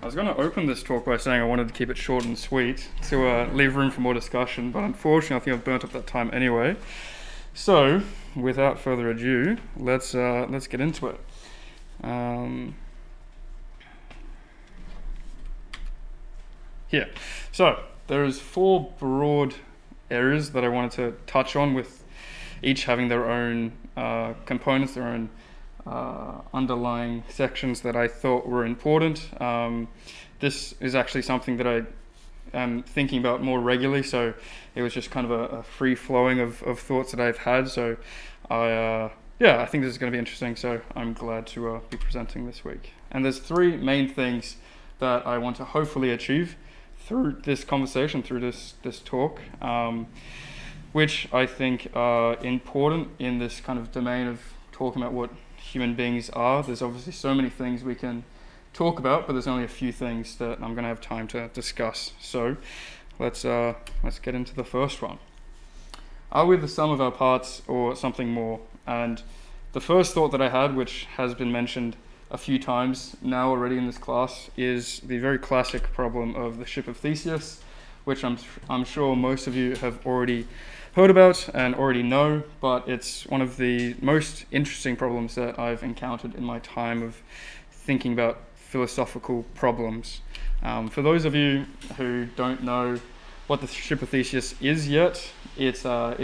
I was going to open this talk by saying I wanted to keep it short and sweet to leave room for more discussion, but unfortunately I think I've burnt up that time anyway. So, without further ado, let's get into it. Here. So, there's 4 broad areas that I wanted to touch on, with each having their own components, their own underlying sections that I thought were important. This is actually something that I am thinking about more regularly, so it was just kind of a free flowing of thoughts that I've had. So I think this is going to be interesting, so I'm glad to be presenting this week. And there's 3 main things that I want to hopefully achieve through this conversation, through this talk, which I think are important in this kind of domain of talking about what human beings are. There's obviously so many things we can talk about, but there's only a few things that I'm going to have time to discuss. So let's get into the first one. Are we the sum of our parts or something more? And the first thought that I had, which has been mentioned a few times now already in this class, is the very classic problem of the ship of Theseus, which I'm sure most of you have already heard about and already know, but it's one of the most interesting problems that I've encountered in my time of thinking about philosophical problems. For those of you who don't know what the ship of Theseus is yet, it's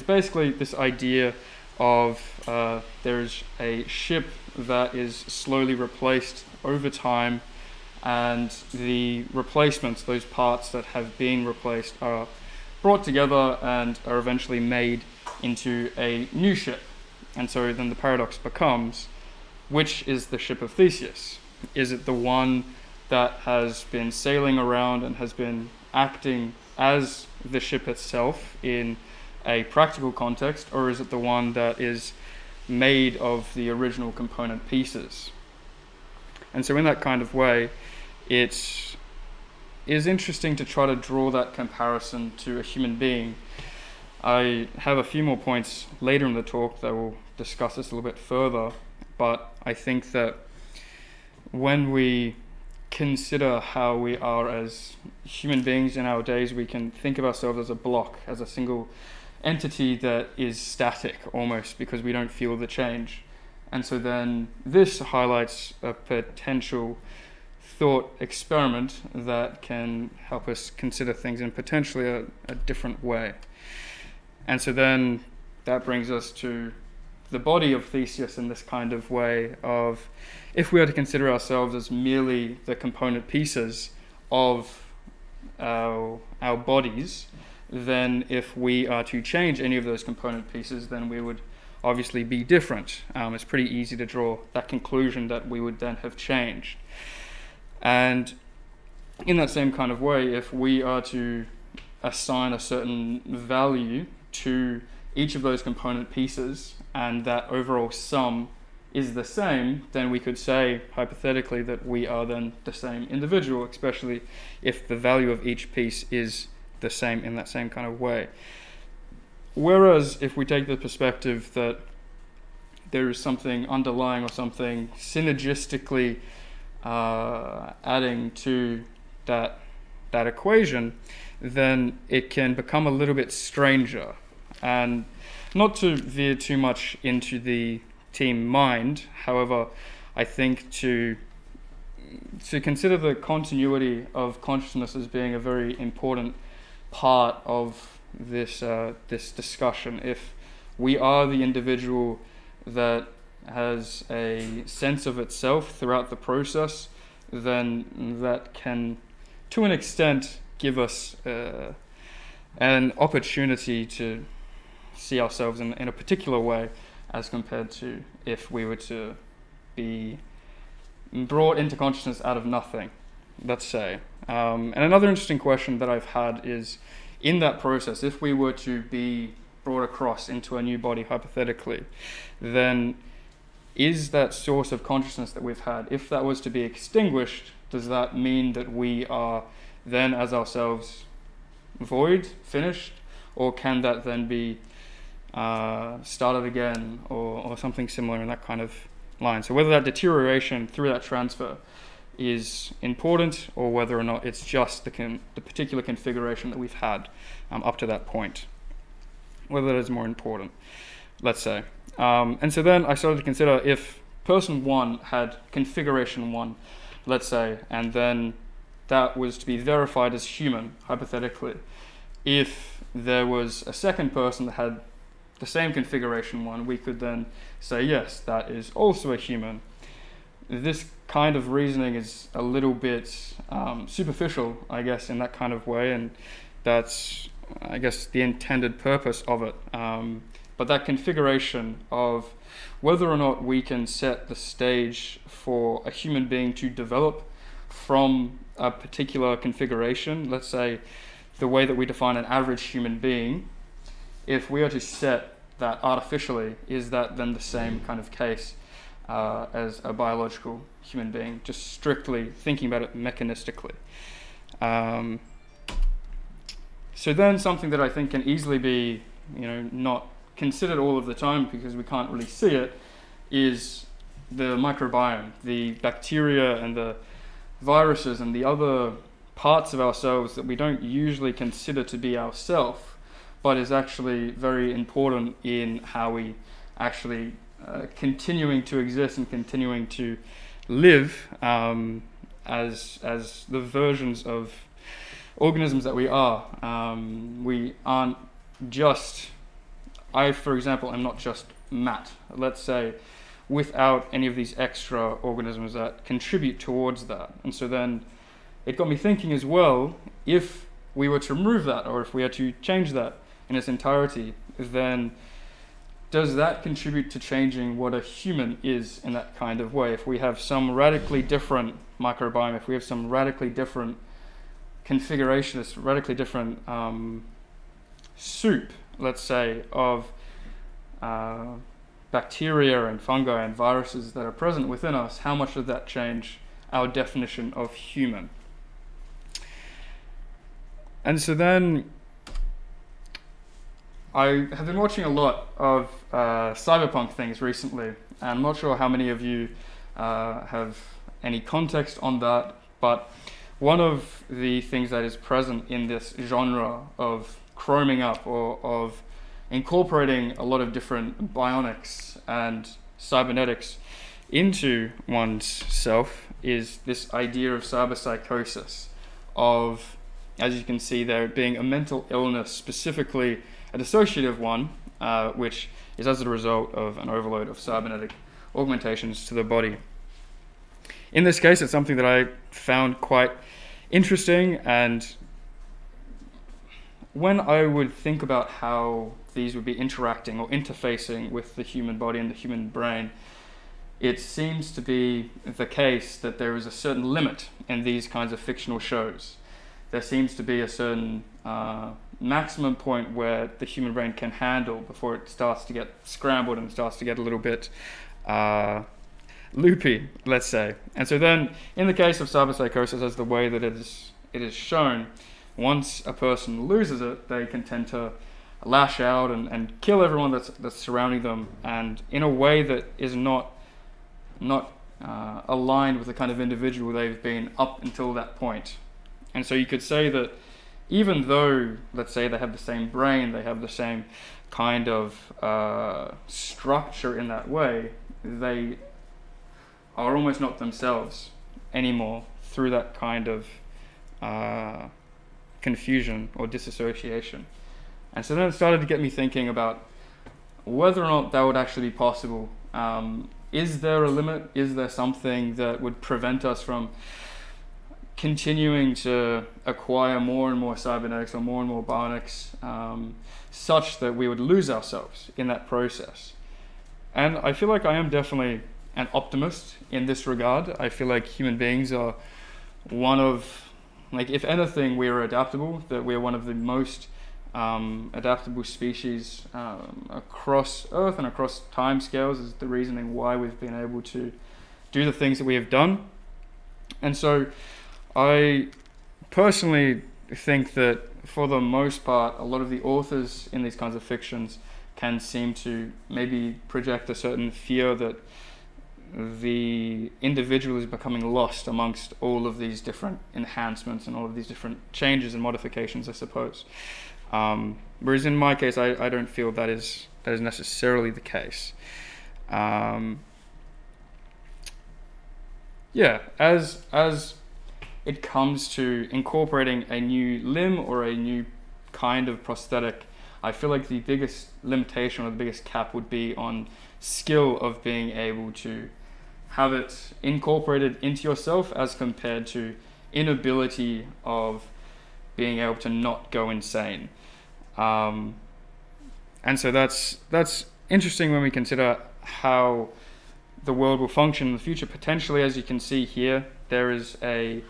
basically this idea of there's a ship that is slowly replaced over time, and the replacements, those parts that have been replaced, are brought together and are eventually made into a new ship. And so then the paradox becomes, which is the ship of Theseus? Is it the one that has been sailing around and has been acting as the ship itself in a practical context, or is it the one that is made of the original component pieces? And so in that kind of way, it is interesting to try to draw that comparison to a human being. I have a few more points later in the talk that will discuss this a little bit further, but I think that when we consider how we are as human beings in our days, we can think of ourselves as a block, as a single entity that is static almost, because we don't feel the change. And so then this highlights a potential thought experiment that can help us consider things in potentially a different way. And so then that brings us to the body of Theseus in this kind of way of, if we are to consider ourselves as merely the component pieces of our bodies, then if we are to change any of those component pieces, then we would obviously be different. It's pretty easy to draw that conclusion that we would then have changed. And in that same kind of way, if we are to assign a certain value to each of those component pieces, and that overall sum is the same, then we could say, hypothetically, that we are then the same individual, especially if the value of each piece is the same in that same kind of way. Whereas if we take the perspective that there is something underlying or something synergistically adding to that equation, then it can become a little bit stranger. And not to veer too much into the team mind, however, I think to consider the continuity of consciousness as being a very important part of this discussion. If we are the individual that has a sense of itself throughout the process, then that can, to an extent, give us an opportunity to see ourselves in a particular way, as compared to if we were to be brought into consciousness out of nothing, let's say. And another interesting question that I've had is, in that process, if we were to be brought across into a new body, hypothetically, then is that source of consciousness that we've had, if that was to be extinguished, does that mean that we are then as ourselves void, finished, or can that then be started again, or something similar in that kind of line? So whether that deterioration through that transfer is important, or whether or not it's just the particular configuration that we've had up to that point, whether that is more important, let's say. And so then I started to consider, if person 1 had configuration 1, let's say, and then that was to be verified as human, hypothetically, if there was a second person that had the same configuration 1, we could then say, yes, that is also a human. This kind of reasoning is a little bit superficial, I guess, in that kind of way, and that's, I guess, the intended purpose of it. But that configuration of whether or not we can set the stage for a human being to develop from a particular configuration, let's say the way that we define an average human being, if we are to set that artificially, is that then the same kind of case as a biological human being, just strictly thinking about it mechanistically? So then something that I think can easily be, not considered all of the time because we can't really see it, is the microbiome, the bacteria and the viruses and the other parts of ourselves that we don't usually consider to be ourself, but is actually very important in how we actually continuing to exist and continuing to live as the versions of organisms that we are. We aren't just, I, for example, am not just Matt, let's say, without any of these extra organisms that contribute towards that. And so then it got me thinking as well, if we were to remove that, or if we had to change that in its entirety, then does that contribute to changing what a human is in that kind of way? If we have some radically different microbiome, if we have some radically different configuration, this radically different soup, let's say, of bacteria and fungi and viruses that are present within us, how much does that change our definition of human? And so then I have been watching a lot of cyberpunk things recently, and I'm not sure how many of you have any context on that, but one of the things that is present in this genre of chroming up, or of incorporating a lot of different bionics and cybernetics into one's self, is this idea of cyberpsychosis, of, as you can see there, being a mental illness, specifically a dissociative one, which is as a result of an overload of cybernetic augmentations to the body. In this case, it's something that I found quite interesting, and when I would think about how these would be interacting or interfacing with the human body and the human brain, it seems to be the case that there is a certain limit in these kinds of fictional shows. There seems to be a certain maximum point where the human brain can handle before it starts to get scrambled and starts to get a little bit loopy, let's say. And so then, in the case of cyberpsychosis, as the way that it is shown, once a person loses it, they can tend to lash out and kill everyone that's surrounding them, and in a way that is not aligned with the kind of individual they've been up until that point. And so you could say that even though, let's say, they have the same brain, they have the same kind of structure in that way, they are almost not themselves anymore through that kind of confusion or disassociation. And so then it started to get me thinking about whether or not that would actually be possible. Is there a limit? Is there something that would prevent us from continuing to acquire more and more cybernetics or more and more bionics, such that we would lose ourselves in that process? And I feel like I am definitely an optimist in this regard. I feel like human beings are one of, like, if anything, we are adaptable, that we are one of the most adaptable species across Earth and across time scales, is the reasoning why we've been able to do the things that we have done. And so I personally think that, for the most part, a lot of the authors in these kinds of fictions can seem to maybe project a certain fear that the individual is becoming lost amongst all of these different enhancements and all of these different changes and modifications, I suppose. Whereas in my case, I don't feel that is necessarily the case. Yeah, as it comes to incorporating a new limb or a new kind of prosthetic, I feel like the biggest limitation or the biggest cap would be on skill of being able to have it incorporated into yourself as compared to inability of being able to not go insane. And so that's interesting when we consider how the world will function in the future. Potentially, as you can see here, there is a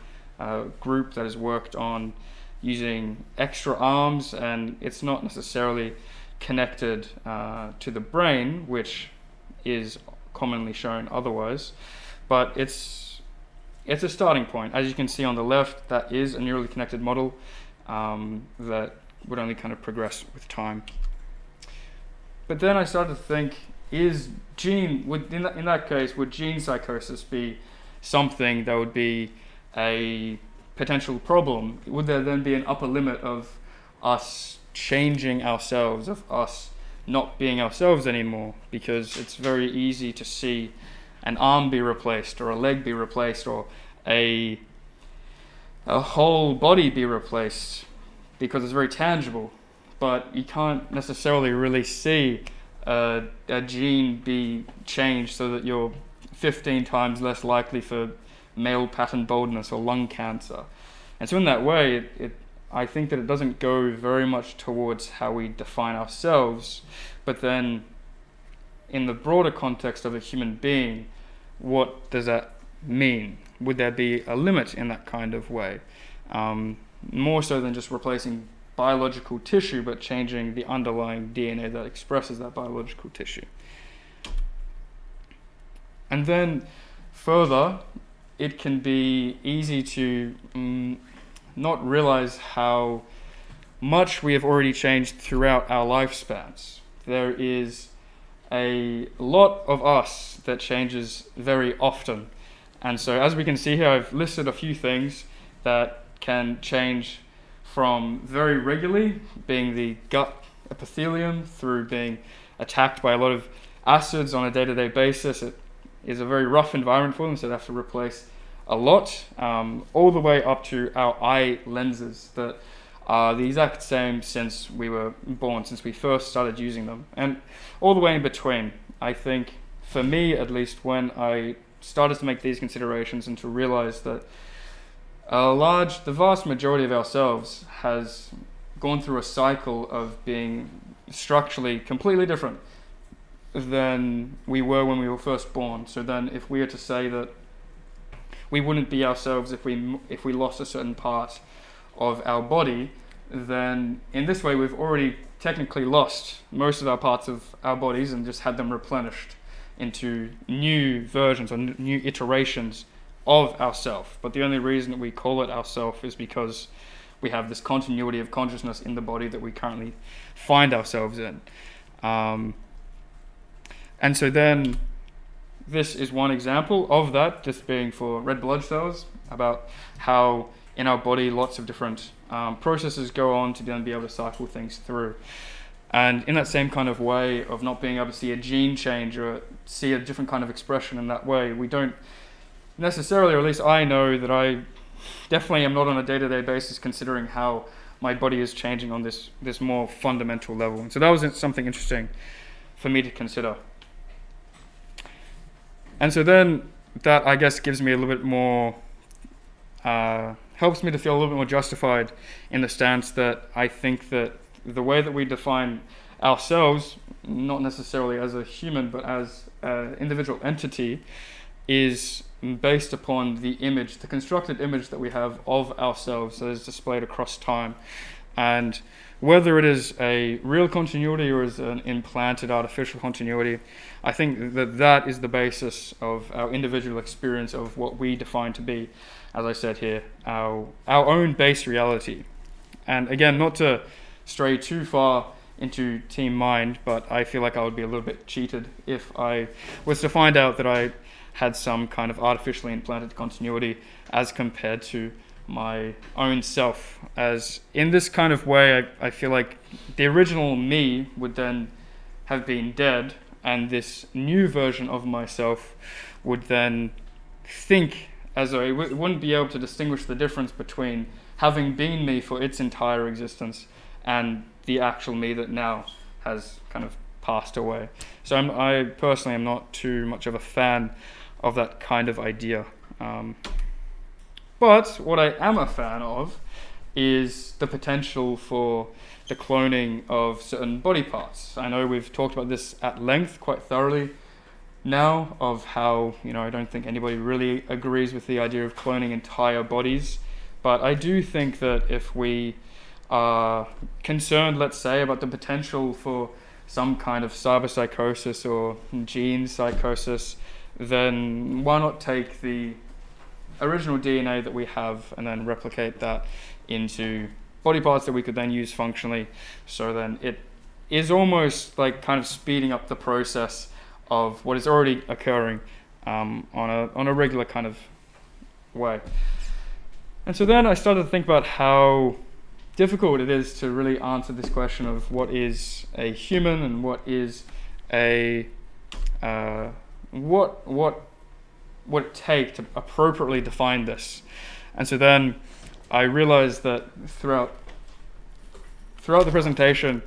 group that has worked on using extra arms, and it's not necessarily connected to the brain, which is commonly shown otherwise, but it's a starting point. As you can see on the left, that is a neurally connected model that would only kind of progress with time. But then I started to think, in that case, would gene psychosis be something that would be a potential problem? Would there then be an upper limit of us changing ourselves, of us not being ourselves anymore? Because it's very easy to see an arm be replaced, or a leg be replaced, or a whole body be replaced, because it's very tangible. But you can't necessarily really see a gene be changed so that you're 15 times less likely for male pattern baldness or lung cancer. And so in that way, I think that it doesn't go very much towards how we define ourselves, but then in the broader context of a human being, what does that mean? Would there be a limit in that kind of way? More so than just replacing biological tissue, but changing the underlying DNA that expresses that biological tissue. And then further, it can be easy to not realize how much we have already changed throughout our lifespans. There is a lot of us that changes very often. And so as we can see here, I've listed a few things that can change from very regularly, being the gut epithelium, through being attacked by a lot of acids on a day-to-day basis. It is a very rough environment for them, so they have to replace a lot, all the way up to our eye lenses that are the exact same since we were born, since we first started using them, and all the way in between. I think, for me at least, when I started to make these considerations and to realize that the vast majority of ourselves has gone through a cycle of being structurally completely different than we were when we were first born. So then if we were to say that we wouldn't be ourselves if we lost a certain part of our body, then in this way we've already technically lost most of our parts of our bodies and just had them replenished into new versions or new iterations of ourself. But the only reason that we call it ourself is because we have this continuity of consciousness in the body that we currently find ourselves in. And so then this is one example of that, this being for red blood cells, about how in our body lots of different processes go on to then be able to cycle things through. And in that same kind of way of not being able to see a gene change or see a different kind of expression in that way, we don't necessarily, or at least I know that I definitely am not on a day-to-day basis considering how my body is changing on this more fundamental level. And so that was something interesting for me to consider. And so then that, I guess, gives me a little bit more, helps me to feel a little bit more justified in the stance that I think that the way that we define ourselves, not necessarily as a human, but as an individual entity, is based upon the image, the constructed image that we have of ourselves that is displayed across time. And whether it is a real continuity or is an implanted artificial continuity, I think that that is the basis of our individual experience of what we define to be, as I said here, our own base reality. And again, not to stray too far into team mind, but I feel like I would be a little bit cheated if I was to find out that I had some kind of artificially implanted continuity as compared to my own self. As in this kind of way, I feel like the original me would then have been dead, and this new version of myself would then think as though it wouldn't be able to distinguish the difference between having been me for its entire existence and the actual me that now has kind of passed away. So I personally am not too much of a fan of that kind of idea. But what I am a fan of is the potential for the cloning of certain body parts. I know we've talked about this at length quite thoroughly now, of how, I don't think anybody really agrees with the idea of cloning entire bodies, but I do think that if we are concerned, let's say, about the potential for some kind of cyberpsychosis or gene psychosis, then why not take the original DNA that we have and then replicate that into body parts that we could then use functionally. So then it is almost like kind of speeding up the process of what is already occurring on a regular kind of way. And so then I started to think about how difficult it is to really answer this question of what is a human and what is a what would it take to appropriately define this. And so then I realized that throughout the presentation,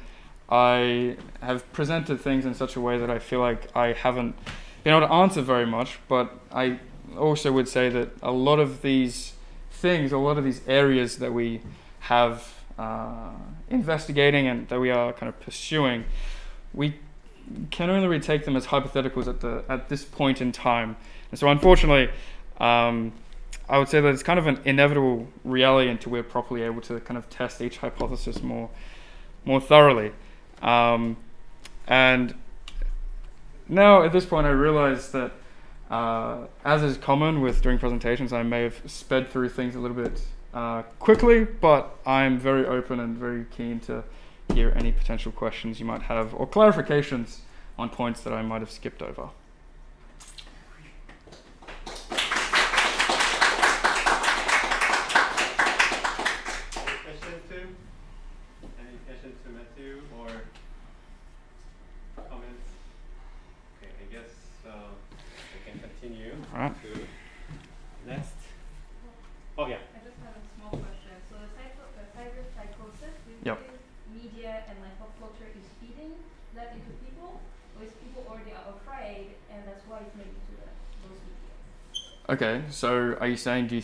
I have presented things in such a way that I feel like I haven't been able to answer very much, but I also would say that a lot of these things, a lot of these areas that we have investigating and that we are kind of pursuing, we can only really take them as hypotheticals at this point in time. And so unfortunately, I would say that it's kind of an inevitable reality until we're properly able to kind of test each hypothesis more thoroughly. And now at this point I realize that as is common with doing presentations, I may have sped through things a little bit quickly, but I'm very open and very keen to hear any potential questions you might have or clarifications on points that I might have skipped over. Next. Oh yeah. I just have a small question. So the cyberpsychosis, do you Yep. think media and like pop culture is feeding that into people, or is people already are afraid and that's why it's made into those media? Okay, so are you saying, do I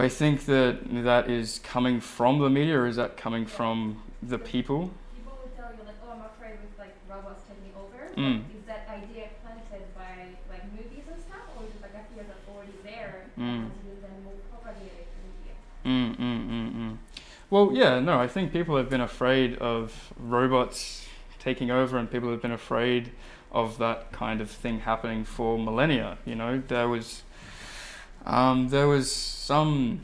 think that that is coming from the media, or is that coming from the people? People will tell you like, oh, I'm afraid with like robots taking over. Mm. Is that idea planted by like movies and stuff, or is it like a fear that's already there Mm. and you then will propagate it to media? Well, yeah, no, I think people have been afraid of robots taking over, and people have been afraid of that kind of thing happening for millennia. There was some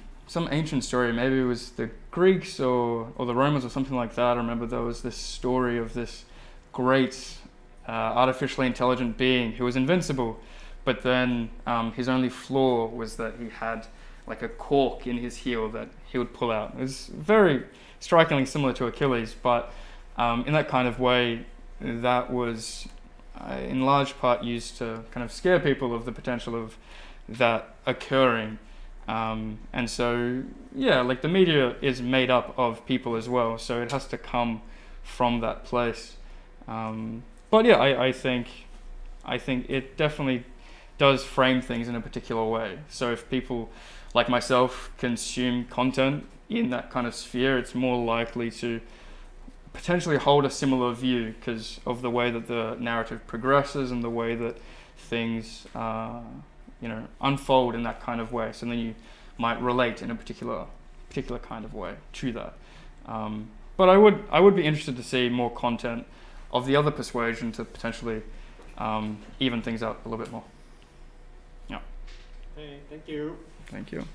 ancient story, maybe it was the Greeks or the Romans or something like that. I remember there was this story of this great artificially intelligent being who was invincible, but then his only flaw was that he had like a cork in his heel that he would pull out. It was very strikingly similar to Achilles, but in that kind of way, that was in large part used to kind of scare people of the potential of that occurring. And so, yeah, like the media is made up of people as well, so it has to come from that place. But yeah, I think it definitely does frame things in a particular way. So if people like myself consume content in that kind of sphere, it's more likely to potentially hold a similar view because of the way that the narrative progresses and the way that things unfold in that kind of way. So then you might relate in a particular kind of way to that. But I would be interested to see more content of the other persuasion to potentially even things out a little bit more. Yeah. Hey, thank you. Thank you.